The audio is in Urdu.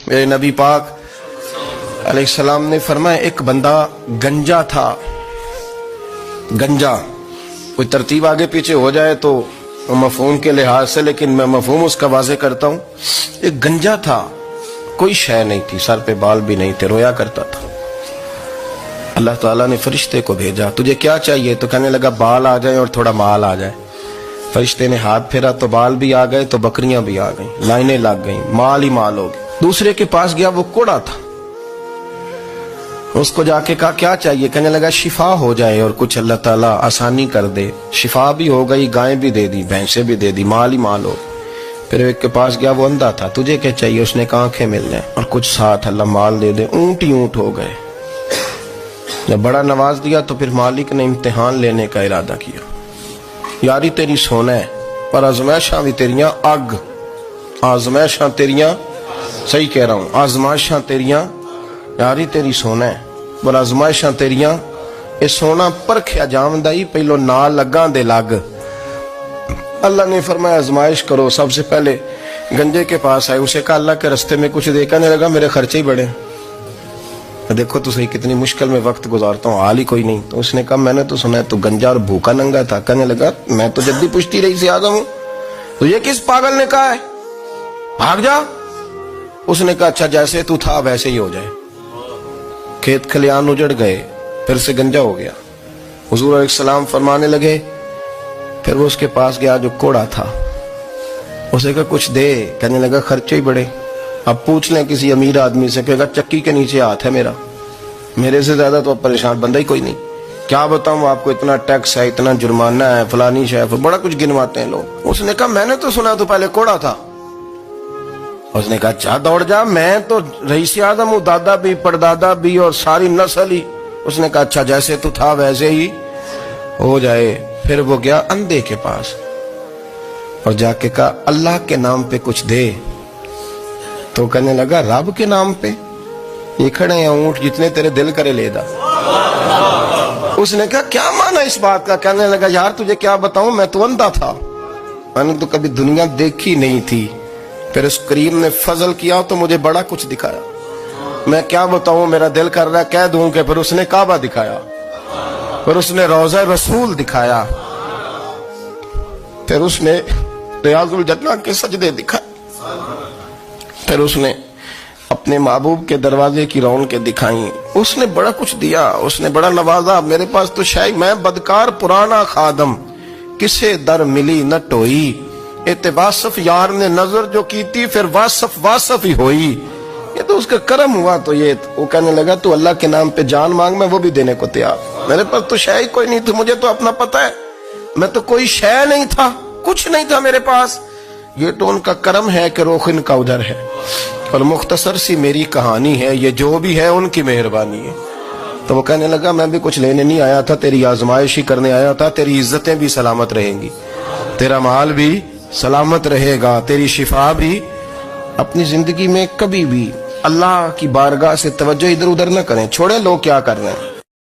میرے نبی پاک علیہ السلام نے فرمایا ایک بندہ گنجا تھا. گنجا کوئی ترتیب آگے پیچھے ہو جائے تو مفہوم کے لحاظ سے، لیکن میں مفہوم اس کا واضح کرتا ہوں. ایک گنجا تھا، کوئی شے نہیں تھی، سر پہ بال بھی نہیں تھے، رویا کرتا تھا. اللہ تعالیٰ نے فرشتے کو بھیجا، تجھے کیا چاہیے؟ تو کہنے لگا بال آ جائیں اور تھوڑا مال آ جائے. فرشتے نے ہاتھ پھیرا تو بال بھی آ گئے تو بکریاں بھی آ گئیں، لائنیں لگ گئیں، مال ہی مال ہو گئے. دوسرے کے پاس گیا، وہ کوڑا تھا. اس کو جا کے کہا کیا چاہیے؟ کہنے لگا شفا ہو جائے اور کچھ اللہ تعالیٰ آسانی کر دے. شفا بھی ہو گئی، گائیں بھی دے دی، بھینسیں بھی دے دی، مال ہی مال ہو. پھر ایک کے پاس گیا، وہ اندھا تھا، تجھے کیا چاہیے؟ اس نے کہا آنکھیں مل جائیں اور کچھ ساتھ اللہ مال دے دے. اونٹ ہی اونٹ ہو گئے. جب بڑا نواز دیا تو پھر مالک نے امتحان لینے کا ارادہ کیا. یاری تیری سونا ہے پر آزمائشاں بھی تیریاں اگ. آزمائشاں تیریاں، صحیح کہہ رہا ہوں، آزمائشاں تیریاں، یاری تیری سونا ہے پر آزمائشاں تیریاں. اے سونا پرکھیا جامدائی پہلو نال لگاں دے لگ. اللہ نے فرمایا آزمائش کرو. سب سے پہلے گنجے کے پاس آئے، اسے کہا اللہ کے رستے میں کچھ دے. کہنے لگا میرے خرچے ہی بڑے. دیکھو تو صحیح کتنی مشکل میں وقت گزارتا ہوں، حال ہی کوئی نہیں. تو اس نے کہا میں نے تو سنا ہے تو گنجا اور بھوکا ننگا تھا. کہنے لگا میں تو جدی پشتی رہی سے آدم ہوں، تو یہ کس پاگل نے کہا ہے بھاگ جا؟ اس نے کہا اچھا جیسے تو تھا ویسے ہی ہو جائے. کھیت کھلیان اجڑ گئے، پھر سے گنجا ہو گیا. حضور علیہ السلام فرمانے لگے. پھر وہ اس کے پاس گیا جو کوڑا تھا، اسے کہا کچھ دے. کہنے لگا خرچے ہی بڑے. اب پوچھ لیں کسی امیر آدمی سے، کہے گا چکی کے نیچے ہاتھ ہے میرا، میرے سے زیادہ تو اب پریشان بندہ ہی کوئی نہیں. کیا بتاؤں آپ کو، اتنا ٹیکس ہے، اتنا جرمانہ ہے، فلانی شے، بڑا کچھ گنواتے ہیں لوگ. اس نے کہا میں نے تو سنا تو پہلے کوڑا تھا. اس نے کہا اچھا دوڑ جا، میں تو رئیس اعظم ہوں، دادا بھی پردادا بھی اور ساری نسل ہی. اس نے کہا اچھا جیسے تو تھا ویسے ہی ہو جائے. پھر وہ گیا اندھے کے پاس اور جا کے کہا اللہ کے نام پہ کچھ دے. تو کہنے لگا رب کے نام پہ؟ یہ کھڑے ہیں اونٹ، جتنے تیرے دل کرے لے دا. اس نے کہا کیا معنی اس بات کا؟ کہنے لگا یار تجھے کیا بتاؤں، میں تو اندھا تھا، میں نے تو کبھی دنیا دیکھی نہیں تھی. پھر اس کریم نے فضل کیا تو مجھے بڑا کچھ دکھایا. میں کیا بتاؤں، میرا دل کر رہا ہے کہہ دوں کہ پھر اس نے کعبہ دکھایا، پھر اس نے روضہ رسول دکھایا، پھر اس نے ریاض الجنہ کے سجدے دکھائے، پھر اس نے اپنے محبوب کے دروازے کی رونقیں دکھائیں. اس نے بڑا کچھ دیا، اس نے بڑا نوازا. میرے پاس تو شاید میں بدکار پرانا خادم، کسے در ملی نہ ٹوئی. اتباسف یار نے نظر جو کی تھی پھر واسف ہی ہوئی. یہ تو اس کا کرم ہوا. تو یہ وہ کہنے لگا تو اللہ کے نام پہ جان مانگ، میں وہ بھی دینے کو تیار. میرے پاس تو شے کوئی نہیں تھی، مجھے تو اپنا پتہ ہے، میں تو کوئی شے نہیں تھا، کچھ نہیں تھا میرے پاس. یہ تو ان کا کرم ہے کہ رخ ان کا ادھر ہے. اور مختصر سی میری کہانی ہے، یہ جو بھی ہے ان کی مہربانی ہے. تو وہ کہنے لگا میں بھی کچھ لینے نہیں آیا تھا، تیری آزمائش ہی کرنے آیا تھا. تیری عزتیں بھی سلامت رہیں گی، تیرا مال بھی سلامت رہے گا، تیری شفا بھی. اپنی زندگی میں کبھی بھی اللہ کی بارگاہ سے توجہ ادھر ادھر نہ کریں. چھوڑیں لوگ کیا کر رہے ہیں،